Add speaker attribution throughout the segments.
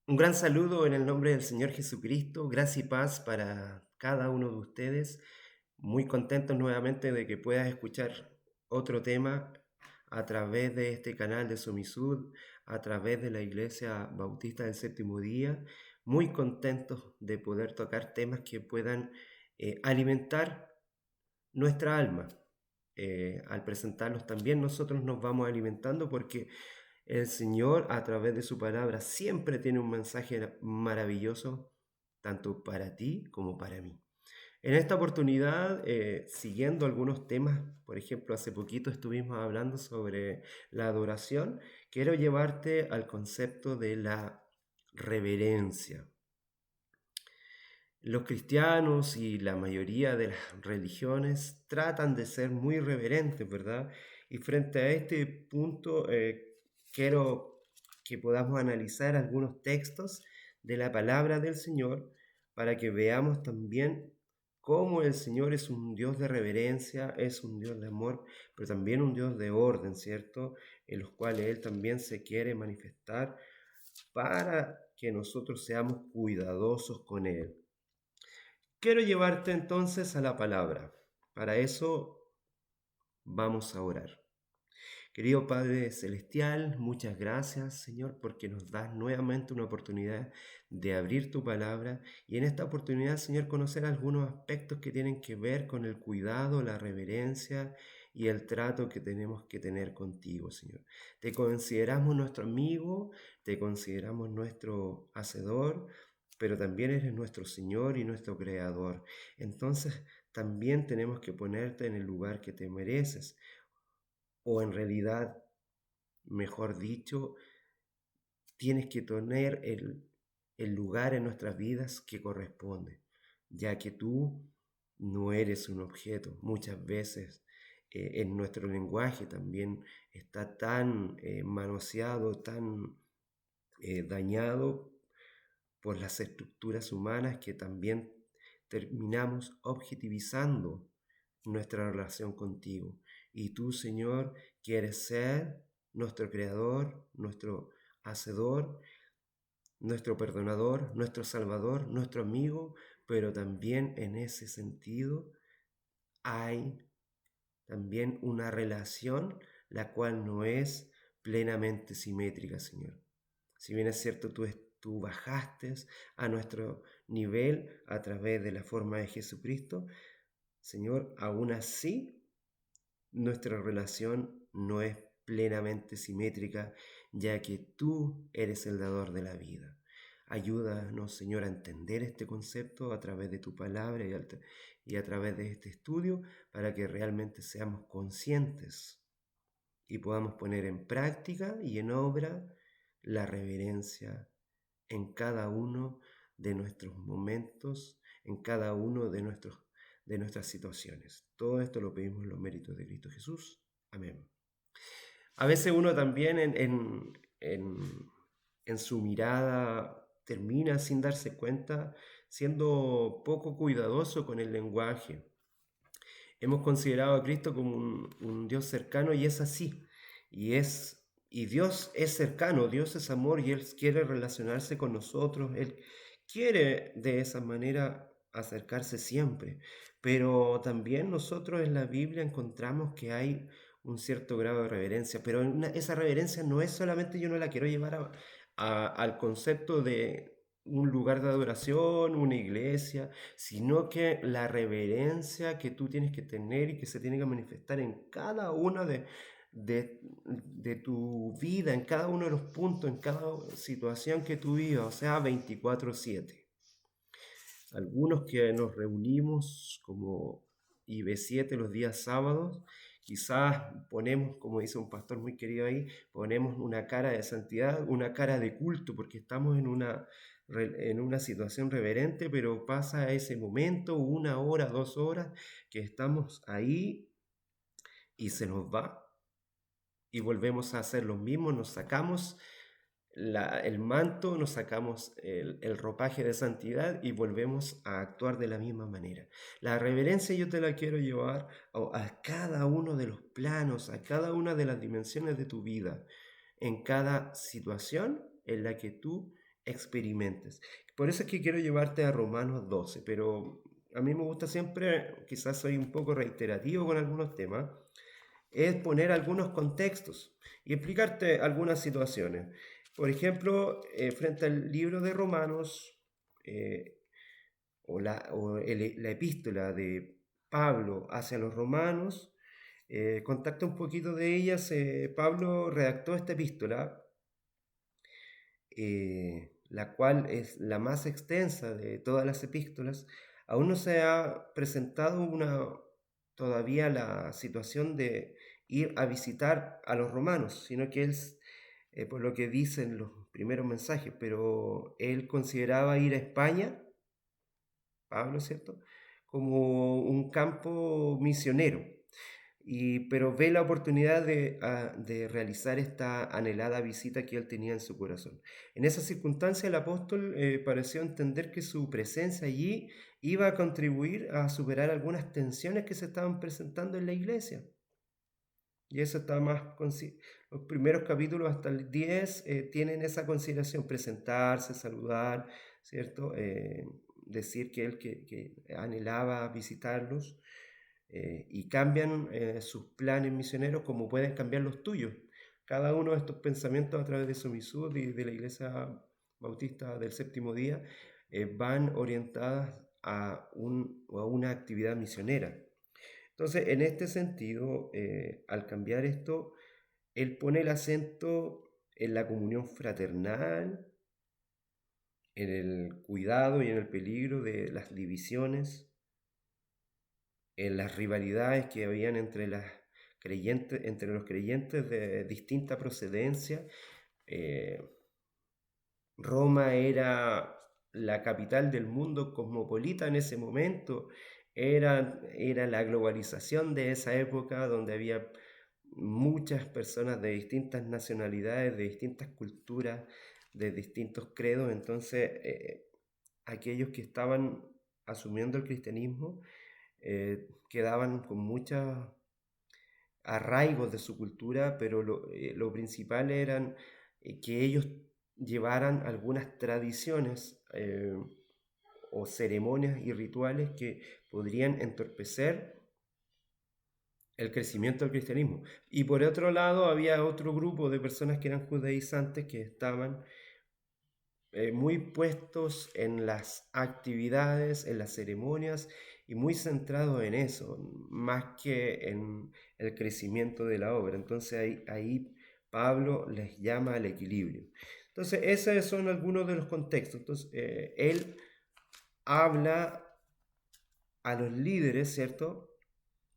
Speaker 1: Un gran saludo en el nombre del Señor Jesucristo, gracia y paz para cada uno de ustedes. Muy contentos nuevamente de que puedas escuchar otro tema a través de este canal de Somisud, a través de la Iglesia Bautista del Séptimo Día. Muy contentos de poder tocar temas que puedan alimentar nuestra alma. Al presentarlos también nosotros nos vamos alimentando porque el Señor a través de su palabra siempre tiene un mensaje maravilloso, tanto para ti como para mí. En esta oportunidad, siguiendo algunos temas, por ejemplo, hace poquito estuvimos hablando sobre la adoración, quiero llevarte al concepto de la reverencia. Los cristianos y la mayoría de las religiones tratan de ser muy reverentes, ¿verdad? Y frente a este punto, quiero que podamos analizar algunos textos de la palabra del Señor para que veamos también cómo el Señor es un Dios de reverencia, es un Dios de amor, pero también un Dios de orden, ¿cierto? En los cuales Él también se quiere manifestar para que nosotros seamos cuidadosos con Él. Quiero llevarte entonces a la palabra. Para eso vamos a orar. Querido Padre Celestial, muchas gracias, Señor, porque nos das nuevamente una oportunidad de abrir tu palabra y en esta oportunidad, Señor, conocer algunos aspectos que tienen que ver con el cuidado, la reverencia y el trato que tenemos que tener contigo, Señor. Te consideramos nuestro amigo, te consideramos nuestro hacedor, pero también eres nuestro Señor y nuestro Creador. Entonces, también tenemos que ponerte en el lugar que te mereces, o en realidad, mejor dicho, tienes que tener el lugar en nuestras vidas que corresponde, ya que tú no eres un objeto. Muchas veces en nuestro lenguaje también está tan manoseado, tan dañado por las estructuras humanas que también terminamos objetivizando nuestra relación contigo. Y tú, Señor, quieres ser nuestro creador, nuestro hacedor, nuestro perdonador, nuestro salvador, nuestro amigo, pero también en ese sentido hay también una relación la cual no es plenamente simétrica, Señor. Si bien es cierto, tú bajaste a nuestro nivel a través de la forma de Jesucristo, Señor, aún así nuestra relación no es plenamente simétrica, ya que tú eres el dador de la vida. Ayúdanos, Señor, a entender este concepto a través de tu palabra y a través de este estudio para que realmente seamos conscientes y podamos poner en práctica y en obra la reverencia en cada uno de nuestros momentos, en cada uno de nuestras situaciones. Todo esto lo pedimos en los méritos de Cristo Jesús. Amén. A veces uno también en su mirada termina sin darse cuenta, siendo poco cuidadoso con el lenguaje. Hemos considerado a Cristo como un Dios cercano y es así. Y Dios es cercano, Dios es amor y Él quiere relacionarse con nosotros. Él quiere de esa manera acercarse siempre. Pero también nosotros en la Biblia encontramos que hay un cierto grado de reverencia. Pero esa reverencia no es solamente, yo no la quiero llevar al concepto de un lugar de adoración, una iglesia, sino que la reverencia que tú tienes que tener y que se tiene que manifestar en cada una de tu vida, en cada uno de los puntos, en cada situación que tú vivas, o sea, 24/7. Algunos que nos reunimos como IB7 los días sábados, quizás ponemos, como dice un pastor muy querido ahí, ponemos una cara de santidad, una cara de culto, porque estamos en una situación reverente, pero pasa ese momento, 1 hora, 2 horas, que estamos ahí y se nos va y volvemos a hacer lo mismo, nos sacamos el manto, nos sacamos el ropaje de santidad y volvemos a actuar de la misma manera. La reverencia yo te la quiero llevar a cada uno de los planos, a cada una de las dimensiones de tu vida, en cada situación en la que tú experimentes. Por eso es que quiero llevarte a Romanos 12, pero a mí me gusta siempre, quizás soy un poco reiterativo con algunos temas, es poner algunos contextos y explicarte algunas situaciones. Por ejemplo, frente al libro de Romanos, eh, la epístola de Pablo hacia los romanos, contacta un poquito de ellas. Pablo redactó esta epístola, la cual es la más extensa de todas las epístolas. Aún no se ha presentado todavía la situación de ir a visitar a los romanos, sino que él, por lo que dicen los primeros mensajes, pero él consideraba ir a España, Pablo, ¿cierto?, como un campo misionero, pero ve la oportunidad de realizar esta anhelada visita que él tenía en su corazón. En esa circunstancia, el apóstol pareció entender que su presencia allí iba a contribuir a superar algunas tensiones que se estaban presentando en la iglesia. Y eso está los primeros capítulos hasta el 10 tienen esa consideración: presentarse, saludar, ¿cierto? Decir que él que anhelaba visitarlos, y cambian sus planes misioneros como pueden cambiar los tuyos. Cada uno de estos pensamientos, a través de Somisud y de la Iglesia Bautista del Séptimo Día, van orientadas a una actividad misionera. Entonces, en este sentido, al cambiar esto, él pone el acento en la comunión fraternal, en el cuidado y en el peligro de las divisiones, en las rivalidades que habían entre los creyentes de distinta procedencia. Eh, Roma era la capital del mundo cosmopolita en ese momento, era la globalización de esa época, donde había muchas personas de distintas nacionalidades, de distintas culturas, de distintos credos. Entonces, aquellos que estaban asumiendo el cristianismo quedaban con muchos arraigos de su cultura, pero lo principal eran que ellos llevaran algunas tradiciones o ceremonias y rituales que podrían entorpecer el crecimiento del cristianismo. Y por otro lado, había otro grupo de personas que eran judaizantes, que estaban muy puestos en las actividades, en las ceremonias, y muy centrados en eso, más que en el crecimiento de la obra. Entonces ahí Pablo les llama al equilibrio. Entonces, esos son algunos de los contextos. Entonces, él habla a los líderes, ¿cierto?,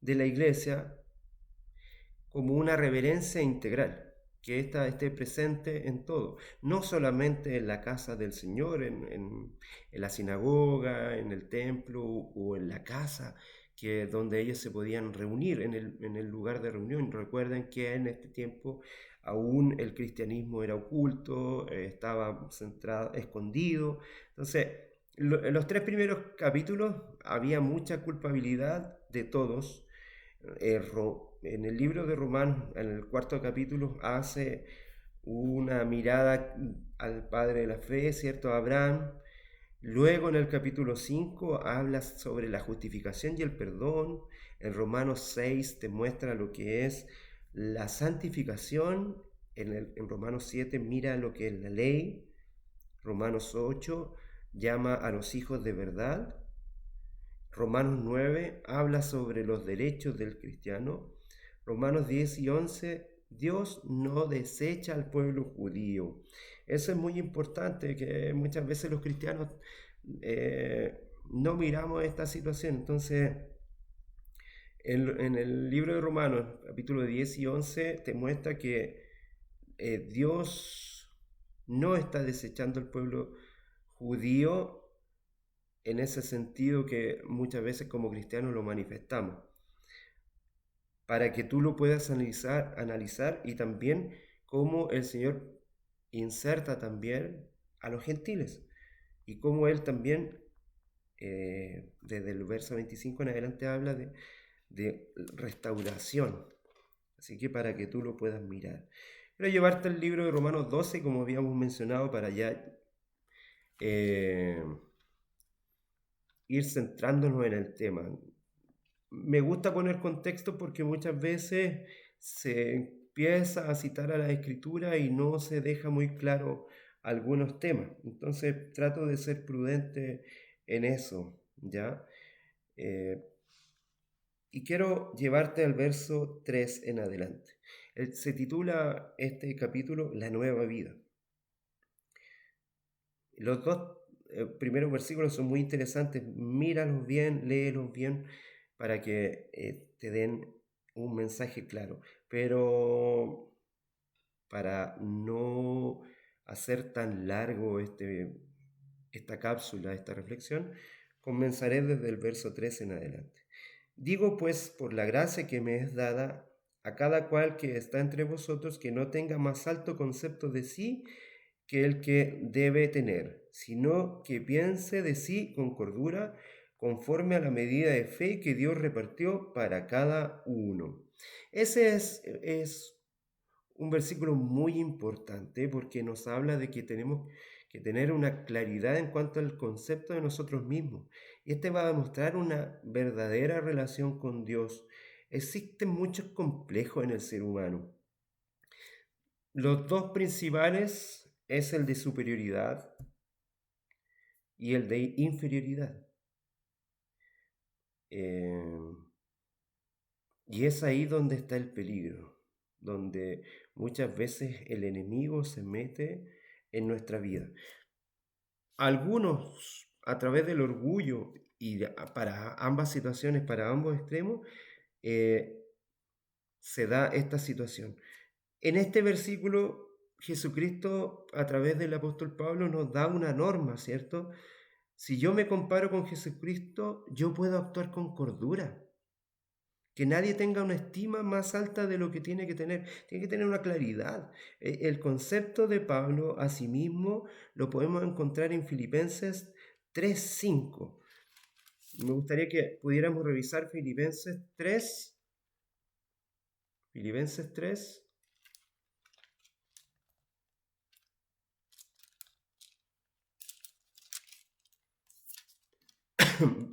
Speaker 1: de la iglesia, como una reverencia integral, que ésta esté presente en todo, no solamente en la casa del Señor, en la sinagoga, en el templo o en la casa donde ellos se podían reunir, en el lugar de reunión. Recuerden que en este tiempo aún el cristianismo era oculto, estaba centrado, escondido. Entonces, en los 3 primeros capítulos había mucha culpabilidad de todos. En el libro de Romanos, en el 4 capítulo, hace una mirada al padre de la fe, ¿cierto?, a Abraham. Luego, en el capítulo 5 habla sobre la justificación y el perdón. En Romanos 6 te muestra lo que es la santificación. En Romanos 7 mira lo que es la ley. Romanos 8 llama a los hijos de verdad. Romanos 9 habla sobre los derechos del cristiano. Romanos 10 y 11, Dios no desecha al pueblo judío. Eso es muy importante, que muchas veces los cristianos no miramos esta situación. Entonces, en el libro de Romanos, capítulo 10 y 11, te muestra que Dios no está desechando al pueblo judío, en ese sentido que muchas veces como cristianos lo manifestamos, para que tú lo puedas analizar, y también cómo el Señor inserta también a los gentiles, y cómo Él también, desde el verso 25 en adelante, habla de restauración. Así que para que tú lo puedas mirar. Quiero llevarte el libro de Romanos 12, como habíamos mencionado, para ya eh, ir centrándonos en el tema. Me gusta poner contexto porque muchas veces se empieza a citar a la escritura y no se deja muy claro algunos temas. Entonces trato de ser prudente en eso, ¿ya? Eh, y quiero llevarte al verso 3 en adelante. Se titula este capítulo La nueva vida. Los dos primeros versículos son muy interesantes. Míralos bien, léelos bien para que te den un mensaje claro. Pero para no hacer tan largo esta cápsula, esta reflexión, comenzaré desde el verso 3 en adelante. Digo pues, por la gracia que me es dada, a cada cual que está entre vosotros, que no tenga más alto concepto de sí que el que debe tener, sino que piense de sí con cordura, conforme a la medida de fe que Dios repartió para cada uno. Ese es un versículo muy importante porque nos habla de que tenemos que tener una claridad en cuanto al concepto de nosotros mismos. Y este va a demostrar una verdadera relación con Dios. Existen muchos complejos en el ser humano. Los dos principales es el de superioridad y el de inferioridad. Eh, y es ahí donde está el peligro, donde muchas veces el enemigo se mete en nuestra vida. Algunos, a través del orgullo y para ambas situaciones, para ambos extremos, eh, se da esta situación. En este versículo, Jesucristo, a través del apóstol Pablo, nos da una norma, ¿cierto? Si yo me comparo con Jesucristo, yo puedo actuar con cordura. Que nadie tenga una estima más alta de lo que tiene que tener una claridad. El concepto de Pablo a sí mismo lo podemos encontrar en Filipenses 3:5. Me gustaría que pudiéramos revisar Filipenses 3,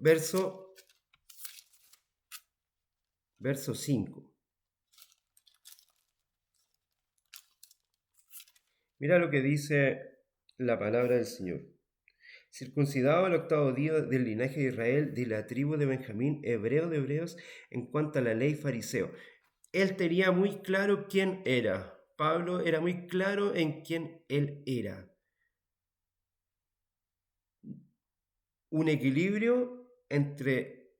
Speaker 1: verso, verso 5. Mira lo que dice la palabra del Señor. Circuncidado al octavo día del linaje de Israel, de la tribu de Benjamín, hebreo de hebreos, en cuanto a la ley fariseo. Él tenía muy claro quién era. Pablo era muy claro en quién él era. Un equilibrio entre,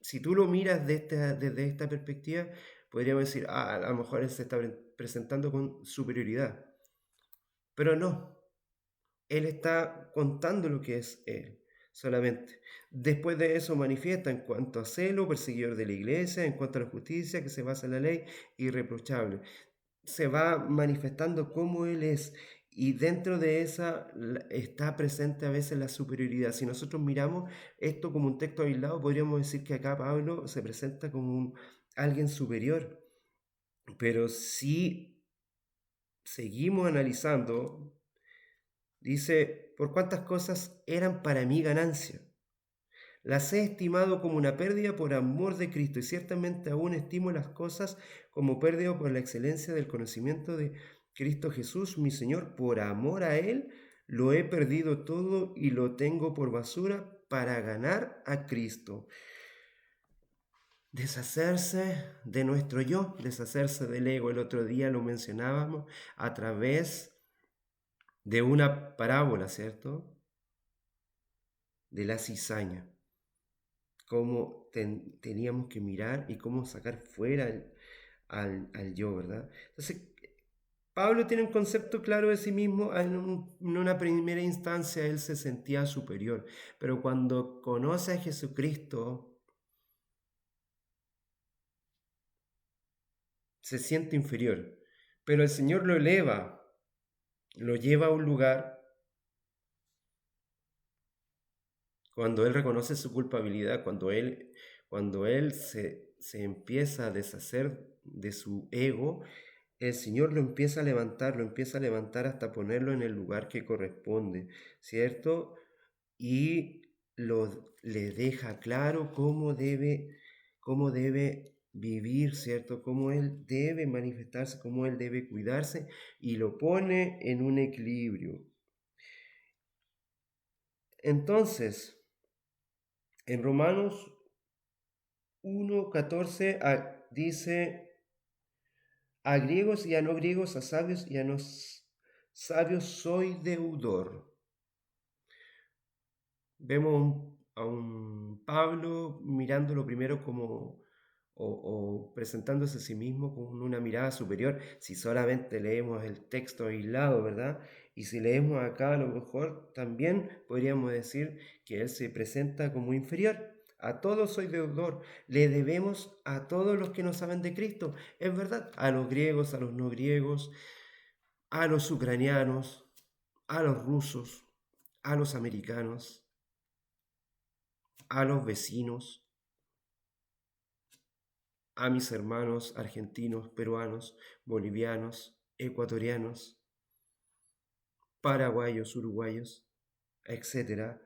Speaker 1: si tú lo miras desde esta perspectiva, podríamos decir, a lo mejor él se está presentando con superioridad. Pero no, él está contando lo que es él, solamente. Después de eso manifiesta en cuanto a celo, perseguidor de la iglesia, en cuanto a la justicia que se basa en la ley, irreprochable. Se va manifestando cómo él es y dentro de esa está presente a veces la superioridad. Si nosotros miramos esto como un texto aislado, podríamos decir que acá Pablo se presenta como alguien superior, pero si seguimos analizando, dice, por cuántas cosas eran para mí ganancia. Las he estimado como una pérdida por amor de Cristo y ciertamente aún estimo las cosas como pérdida por la excelencia del conocimiento de Cristo Jesús, mi Señor. Por amor a Él lo he perdido todo y lo tengo por basura para ganar a Cristo. Deshacerse de nuestro yo, deshacerse del ego. El otro día lo mencionábamos a través de una parábola, ¿cierto? De la cizaña. Cómo teníamos que mirar y cómo sacar fuera al yo, ¿verdad? Entonces, Pablo tiene un concepto claro de sí mismo. En una primera instancia él se sentía superior, pero cuando conoce a Jesucristo, se siente inferior. Pero el Señor lo eleva, lo lleva a un lugar cuando él reconoce su culpabilidad, cuando él se empieza a deshacer de su ego, el Señor lo empieza a levantar hasta ponerlo en el lugar que corresponde, ¿cierto? Y le deja claro cómo debe vivir, ¿cierto? Cómo él debe manifestarse, cómo él debe cuidarse y lo pone en un equilibrio. Entonces, en Romanos 1:14 dice, a griegos y a no griegos, a sabios y a no sabios soy deudor. Vemos a un Pablo mirándolo primero como o presentándose a sí mismo con una mirada superior, si solamente leemos el texto aislado, ¿verdad? Y si leemos acá, a lo mejor también podríamos decir que él se presenta como inferior. A todos soy deudor, le debemos a todos los que no saben de Cristo, es verdad, a los griegos, a los no griegos, a los ucranianos, a los rusos, a los americanos, a los vecinos, a mis hermanos argentinos, peruanos, bolivianos, ecuatorianos, paraguayos, uruguayos, etcétera.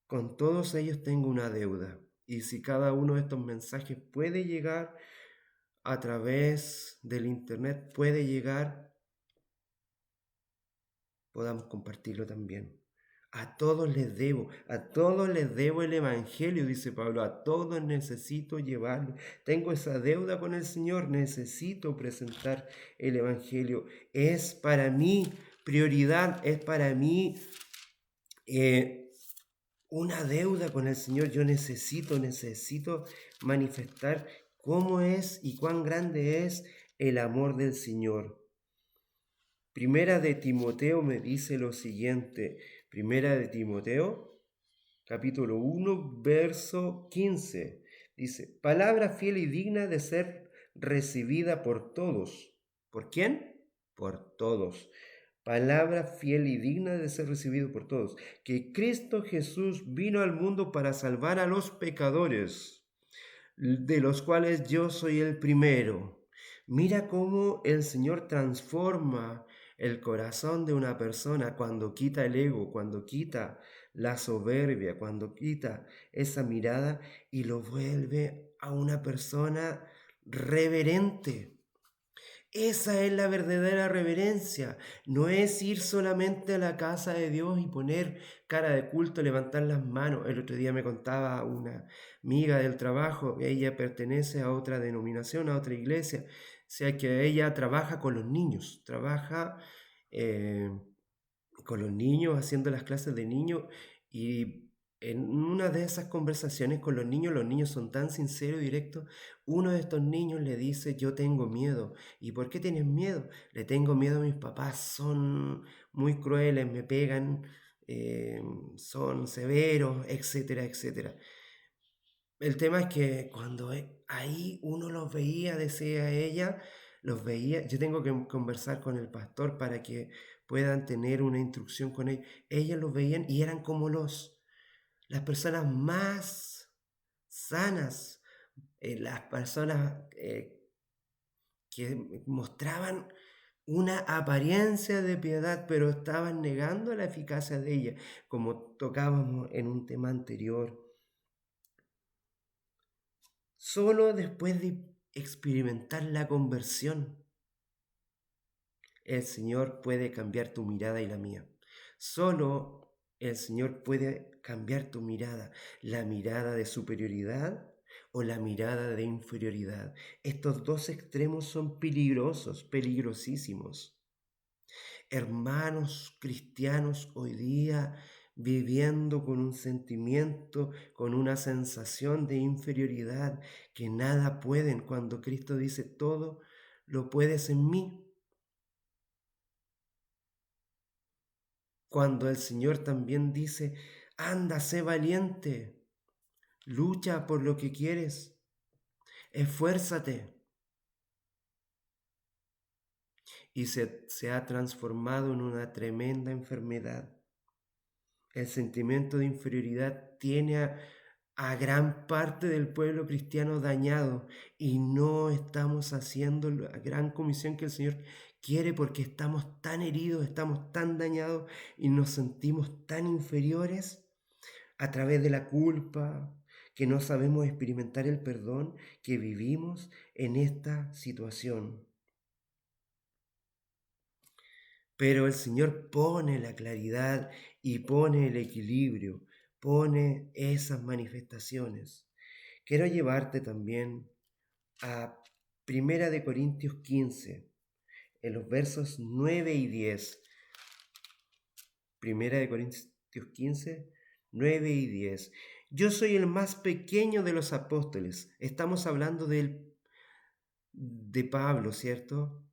Speaker 1: Con todos ellos tengo una deuda. Y si cada uno de estos mensajes puede llegar a través del internet, puede llegar, podamos compartirlo también. A todos les debo el Evangelio, dice Pablo, a todos necesito llevarlo. Tengo esa deuda con el Señor, necesito presentar el Evangelio. Es para mí prioridad, es para mí una deuda con el Señor. Yo necesito manifestar cómo es y cuán grande es el amor del Señor. Primera de Timoteo me dice lo siguiente, Primera de Timoteo, capítulo 1, verso 15. Dice, palabra fiel y digna de ser recibida por todos. ¿Por quién? Por todos. Palabra fiel y digna de ser recibido por todos. Que Cristo Jesús vino al mundo para salvar a los pecadores, de los cuales yo soy el primero. Mira cómo el Señor transforma el corazón de una persona cuando quita el ego, cuando quita la soberbia, cuando quita esa mirada y lo vuelve a una persona reverente. Esa es la verdadera reverencia. No es ir solamente a la casa de Dios y poner cara de culto, levantar las manos. El otro día me contaba una amiga del trabajo, ella pertenece a otra denominación, a otra iglesia, o sea que ella trabaja con los niños, trabaja eh, con los niños, haciendo las clases de niños y en una de esas conversaciones con los niños son tan sinceros y directos, uno de estos niños le dice, yo tengo miedo. ¿Y por qué tienes miedo? Le tengo miedo a mis papás, son muy crueles, me pegan, son severos, etcétera, etcétera. El tema es que cuando ahí uno los veía, decía ella, los veía, yo tengo que conversar con el pastor para que puedan tener una instrucción con ellos. Ellos los veían y eran como las personas más sanas, las personas que mostraban una apariencia de piedad, pero estaban negando la eficacia de ella, como tocábamos en un tema anterior. Solo después de experimentar la conversión, el Señor puede cambiar tu mirada y la mía. Solo el Señor puede cambiar tu mirada, la mirada de superioridad o la mirada de inferioridad. Estos dos extremos son peligrosos, peligrosísimos. Hermanos cristianos hoy día viviendo con un sentimiento, con una sensación de inferioridad, que nada pueden, cuando Cristo dice todo lo puedes en mí. Cuando el Señor también dice, anda, sé valiente, lucha por lo que quieres, esfuérzate. Y se ha transformado en una tremenda enfermedad. El sentimiento de inferioridad tiene a gran parte del pueblo cristiano dañado y no estamos haciendo la gran comisión que el Señor quiere porque estamos tan heridos, estamos tan dañados y nos sentimos tan inferiores a través de la culpa, que no sabemos experimentar el perdón, que vivimos en esta situación. Pero el Señor pone la claridad y pone el equilibrio, pone esas manifestaciones. Quiero llevarte también a Primera de Corintios 15, en los versos 9 y 10. Primera de Corintios 15, 9 y 10. Yo soy el más pequeño de los apóstoles. Estamos hablando de Pablo, ¿cierto?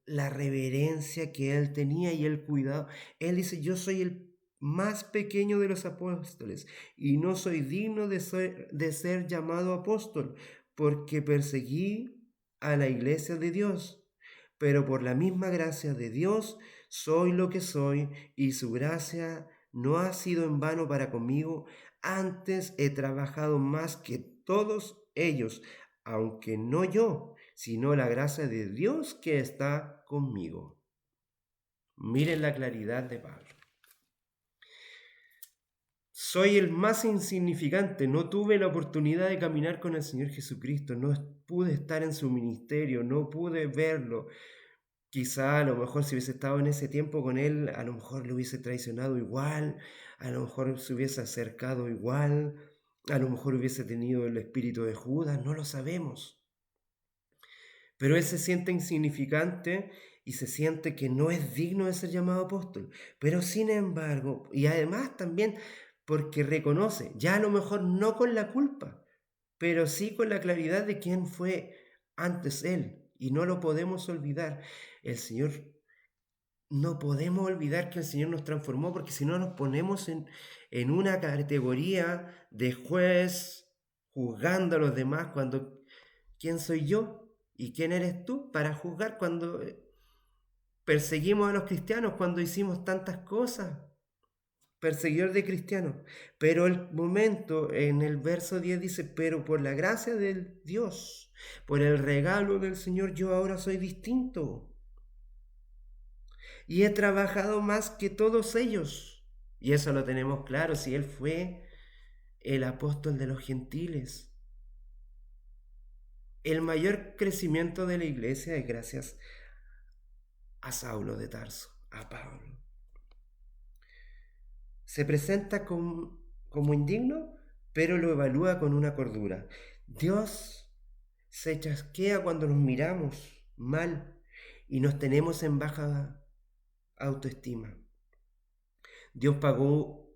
Speaker 1: La reverencia que él tenía y el cuidado. Él dice, yo soy el más pequeño de los apóstoles y no soy digno de ser llamado apóstol porque perseguí a la iglesia de Dios. Pero por la misma gracia de Dios soy lo que soy y su gracia no ha sido en vano para conmigo. Antes he trabajado más que todos ellos, aunque no yo, sino la gracia de Dios que está conmigo. Miren la claridad de Pablo. Soy el más insignificante, no tuve la oportunidad de caminar con el Señor Jesucristo, no pude estar en su ministerio, no pude verlo. Quizá a lo mejor si hubiese estado en ese tiempo con él, a lo mejor lo hubiese traicionado igual, a lo mejor se hubiese acercado igual, a lo mejor hubiese tenido el espíritu de Judas, no lo sabemos. Pero él se siente insignificante y se siente que no es digno de ser llamado apóstol. Pero sin embargo, y además también porque reconoce, ya a lo mejor no con la culpa, pero sí con la claridad de quién fue antes él. Y no lo podemos olvidar. El Señor, no podemos olvidar que el Señor nos transformó, porque si no nos ponemos en una categoría de juez, juzgando a los demás cuando ¿quién soy yo? ¿Y quién eres tú para juzgar cuando perseguimos a los cristianos, cuando hicimos tantas cosas? Perseguidor de cristianos. Pero el momento en el verso 10 dice, pero por la gracia de Dios, por el regalo del Señor, yo ahora soy distinto. Y he trabajado más que todos ellos. Y eso lo tenemos claro, si Él fue el apóstol de los gentiles. El mayor crecimiento de la iglesia es gracias a Saulo de Tarso, a Pablo. Se presenta como indigno, pero lo evalúa con una cordura. Dios se chasquea cuando nos miramos mal y nos tenemos en baja autoestima. Dios pagó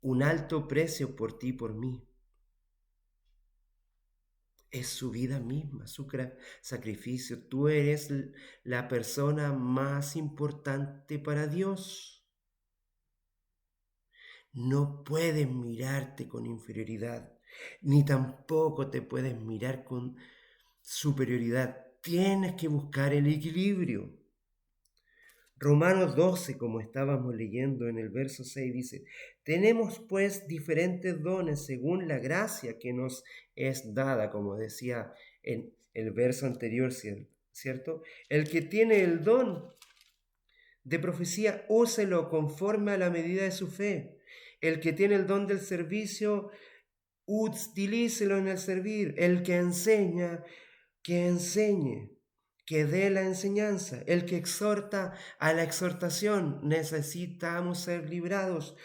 Speaker 1: un alto precio por ti y por mí. Es su vida misma, su sacrificio. Tú eres la persona más importante para Dios. No puedes mirarte con inferioridad, ni tampoco te puedes mirar con superioridad. Tienes que buscar el equilibrio. Romanos 12, como estábamos leyendo en el verso 6, dice, tenemos pues diferentes dones según la gracia que nos es dada, como decía en el verso anterior, ¿cierto? El que tiene el don de profecía, úselo conforme a la medida de su fe. El que tiene el don del servicio, utilícelo en el servir. El que enseña, que enseñe, que dé la enseñanza. El que exhorta a la exhortación. Necesitamos ser liberados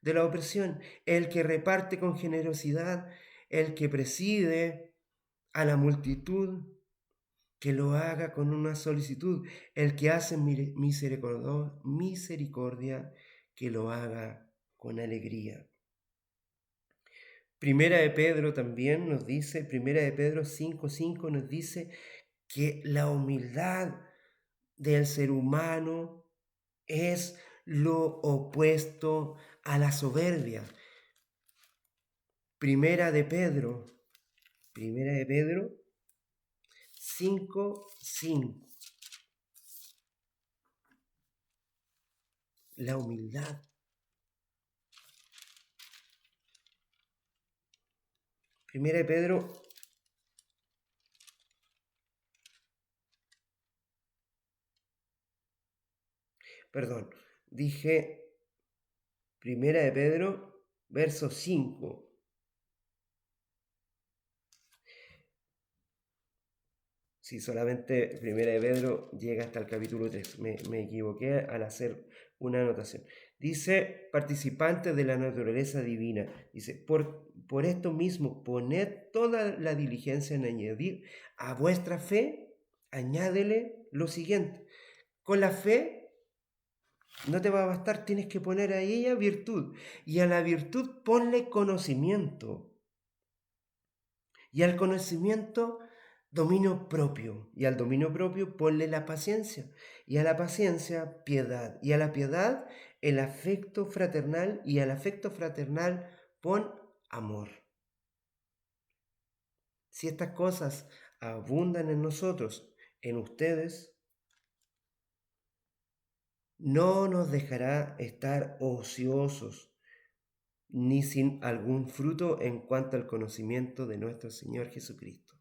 Speaker 1: de la opresión. El que reparte con generosidad. El que preside a la multitud, que lo haga con una solicitud. El que hace misericordia, que lo haga con alegría. Primera de Pedro también nos dice, Primera de Pedro 5:5 nos dice que la humildad del ser humano es lo opuesto a la soberbia. Primera de Pedro 5:5. La humildad. Primera de Pedro, perdón, dije Primera de Pedro, verso 5. Sí, solamente Primera de Pedro llega hasta el capítulo 3. Me equivoqué al hacer una anotación. Dice, participantes de la naturaleza divina. Dice, por esto mismo, poned toda la diligencia en añadir a vuestra fe, añádele lo siguiente. Con la fe no te va a bastar, tienes que poner a ella virtud. Y a la virtud ponle conocimiento. Y al conocimiento, dominio propio. Y al dominio propio, ponle la paciencia. Y a la paciencia, piedad. Y a la piedad, el afecto fraternal. Y al afecto fraternal, pon amor. Si estas cosas abundan en nosotros, en ustedes, no nos dejará estar ociosos ni sin algún fruto en cuanto al conocimiento de nuestro Señor Jesucristo.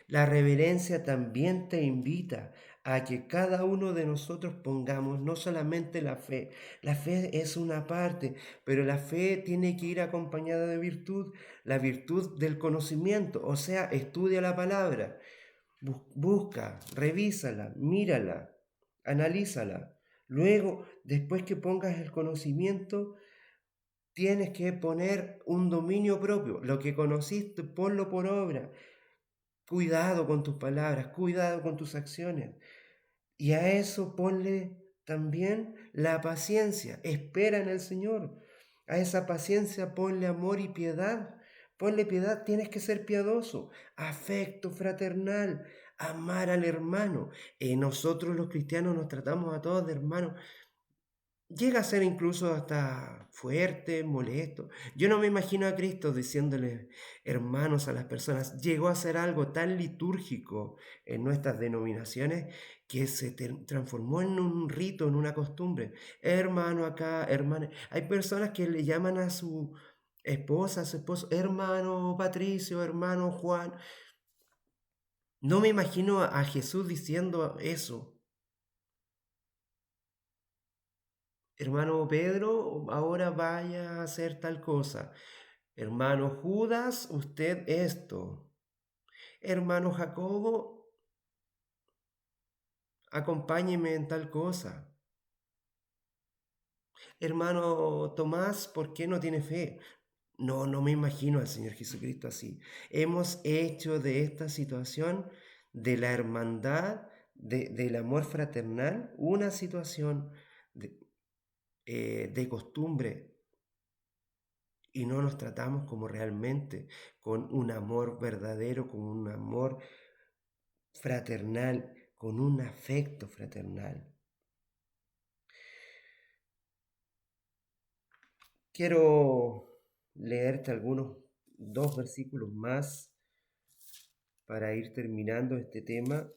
Speaker 1: La reverencia también te invita a que cada uno de nosotros pongamos no solamente la fe es una parte, pero la fe tiene que ir acompañada de virtud, la virtud del conocimiento, o sea, estudia la palabra, busca, revísala, mírala, analízala. Luego, después que pongas el conocimiento, tienes que poner un dominio propio. Lo que conociste, ponlo por obra. Cuidado con tus palabras, cuidado con tus acciones. Y a eso ponle también la paciencia. Espera en el Señor. A esa paciencia ponle amor y piedad. Ponle piedad, tienes que ser piadoso. Afecto fraternal, amar al hermano. Nosotros los cristianos nos tratamos a todos de hermanos. Llega a ser incluso hasta fuerte, molesto. Yo no me imagino a Cristo diciéndole hermanos a las personas. Llegó a ser algo tan litúrgico en nuestras denominaciones que se transformó en un rito, en una costumbre. Hermano acá, hermana. Hay personas que le llaman a su esposa, a su esposo, hermano Patricio, hermano Juan. No me imagino a Jesús diciendo eso. Hermano Pedro, ahora vaya a hacer tal cosa. Hermano Judas, usted esto. Hermano Jacobo, acompáñeme en tal cosa. Hermano Tomás, ¿por qué no tiene fe? No, no me imagino al Señor Jesucristo así. Hemos hecho de esta situación de la hermandad, del amor fraternal, una situación de costumbre, y no nos tratamos como realmente, con un amor verdadero, con un amor fraternal, con un afecto fraternal. Quiero leerte algunos dos versículos más para ir terminando este tema.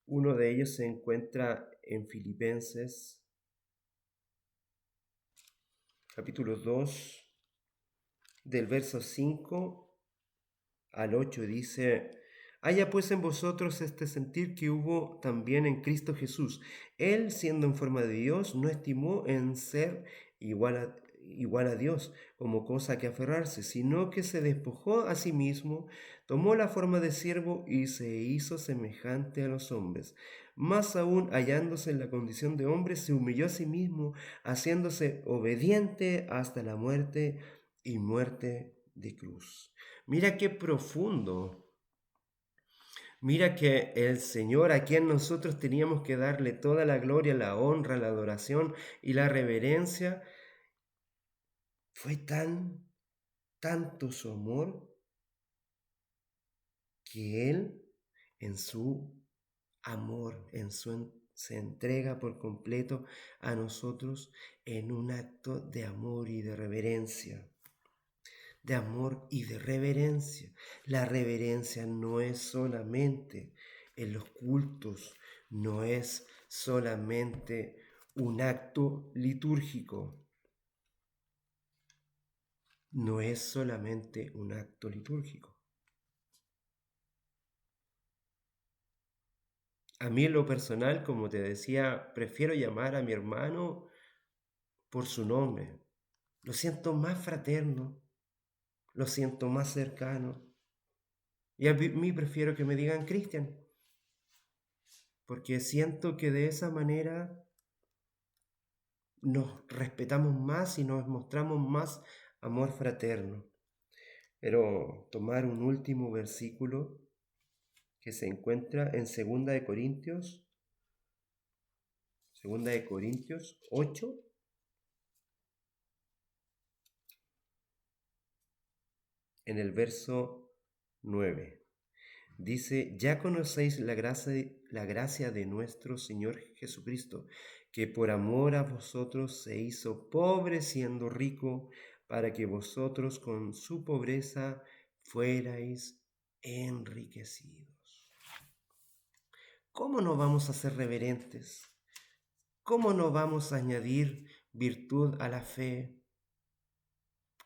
Speaker 1: Uno de ellos se encuentra en Filipenses, capítulo 2, del verso 5 al 8, dice: haya pues en vosotros este sentir que hubo también en Cristo Jesús. Él, siendo en forma de Dios, no estimó en ser igual a Dios como cosa que aferrarse, sino que se despojó a sí mismo, tomó la forma de siervo y se hizo semejante a los hombres. Más aún, hallándose en la condición de hombre, se humilló a sí mismo, haciéndose obediente hasta la muerte y muerte de cruz. Mira qué profundo. Mira que el Señor, a quien nosotros teníamos que darle toda la gloria, la honra, la adoración y la reverencia, fue tanto su amor, que Él en su amor, se entrega por completo a nosotros en un acto de amor y de reverencia. De amor y de reverencia. La reverencia no es solamente en los cultos, no es solamente un acto litúrgico. no es solamente un acto litúrgico. A mí en lo personal, como te decía, prefiero llamar a mi hermano por su nombre. Lo siento más fraterno, lo siento más cercano. Y a mí prefiero que me digan Cristian, porque siento que de esa manera nos respetamos más y nos mostramos más amor fraterno. Pero tomar un último versículo que se encuentra en Segunda de Corintios 8, en el verso 9. Dice, ya conocéis la gracia de nuestro Señor Jesucristo, que por amor a vosotros se hizo pobre siendo rico, para que vosotros con su pobreza fuerais enriquecidos. ¿Cómo no vamos a ser reverentes? ¿Cómo no vamos a añadir virtud a la fe?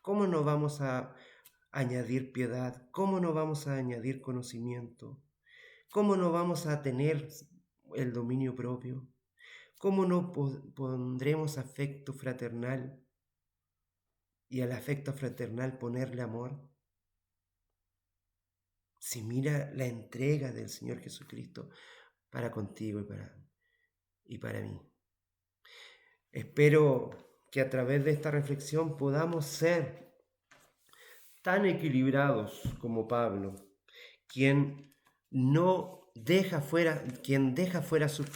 Speaker 1: ¿Cómo no vamos a añadir piedad? ¿Cómo no vamos a añadir conocimiento? ¿Cómo no vamos a tener el dominio propio? ¿Cómo no pondremos afecto fraternal y al afecto fraternal ponerle amor? Si mira la entrega del Señor Jesucristo para contigo y para mí. Espero que a través de esta reflexión podamos ser tan equilibrados como Pablo, quien no deja fuera, quien deja fuera sus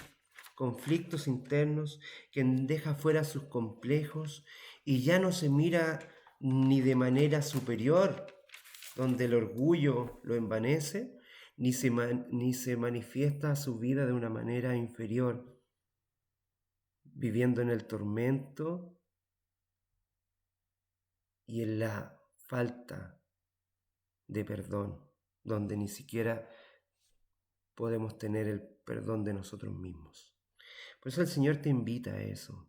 Speaker 1: conflictos internos, quien deja fuera sus complejos y ya no se mira ni de manera superior, donde el orgullo lo envanece, ni se manifiesta su vida de una manera inferior, viviendo en el tormento y en la falta de perdón, donde ni siquiera podemos tener el perdón de nosotros mismos. Por eso el Señor te invita a eso.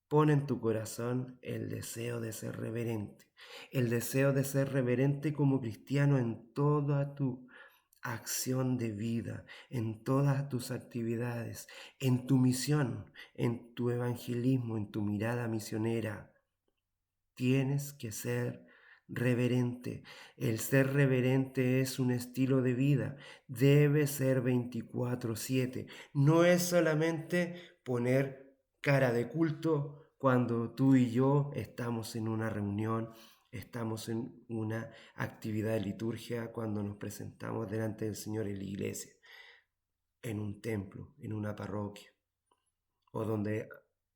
Speaker 1: Pon en tu corazón el deseo de ser reverente, el deseo de ser reverente como cristiano en toda tu acción de vida, en todas tus actividades, en tu misión, en tu evangelismo, en tu mirada misionera. Tienes que ser reverente. El ser reverente es un estilo de vida. Debe ser 24/7. No es solamente poner cara de culto cuando tú y yo estamos en una reunión, estamos en una actividad de liturgia, cuando nos presentamos delante del Señor en la iglesia, en un templo, en una parroquia, o donde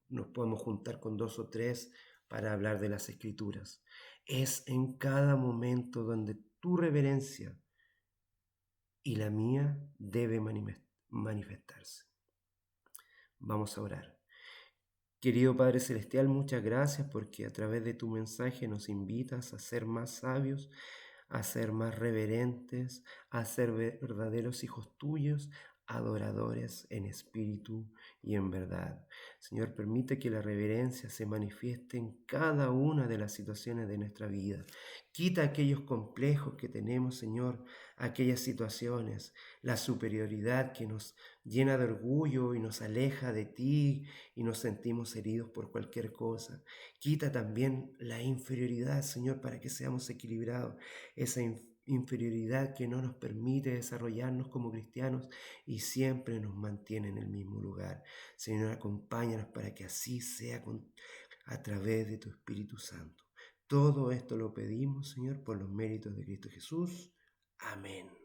Speaker 1: nos podemos juntar con 2 o 3 para hablar de las Escrituras. Es en cada momento donde tu reverencia y la mía debe manifestarse. Vamos a orar. Querido Padre Celestial, muchas gracias porque a través de tu mensaje nos invitas a ser más sabios, a ser más reverentes, a ser verdaderos hijos tuyos, adoradores en espíritu y en verdad. Señor, permite que la reverencia se manifieste en cada una de las situaciones de nuestra vida. Quita aquellos complejos que tenemos, Señor, aquellas situaciones, la superioridad que nos llena de orgullo y nos aleja de ti y nos sentimos heridos por cualquier cosa. Quita también la inferioridad, Señor, para que seamos equilibrados, esa inferioridad que no nos permite desarrollarnos como cristianos y siempre nos mantiene en el mismo lugar. Señor, acompáñanos para que así sea a través de tu Espíritu Santo. Todo esto lo pedimos, Señor, por los méritos de Cristo Jesús. Amén.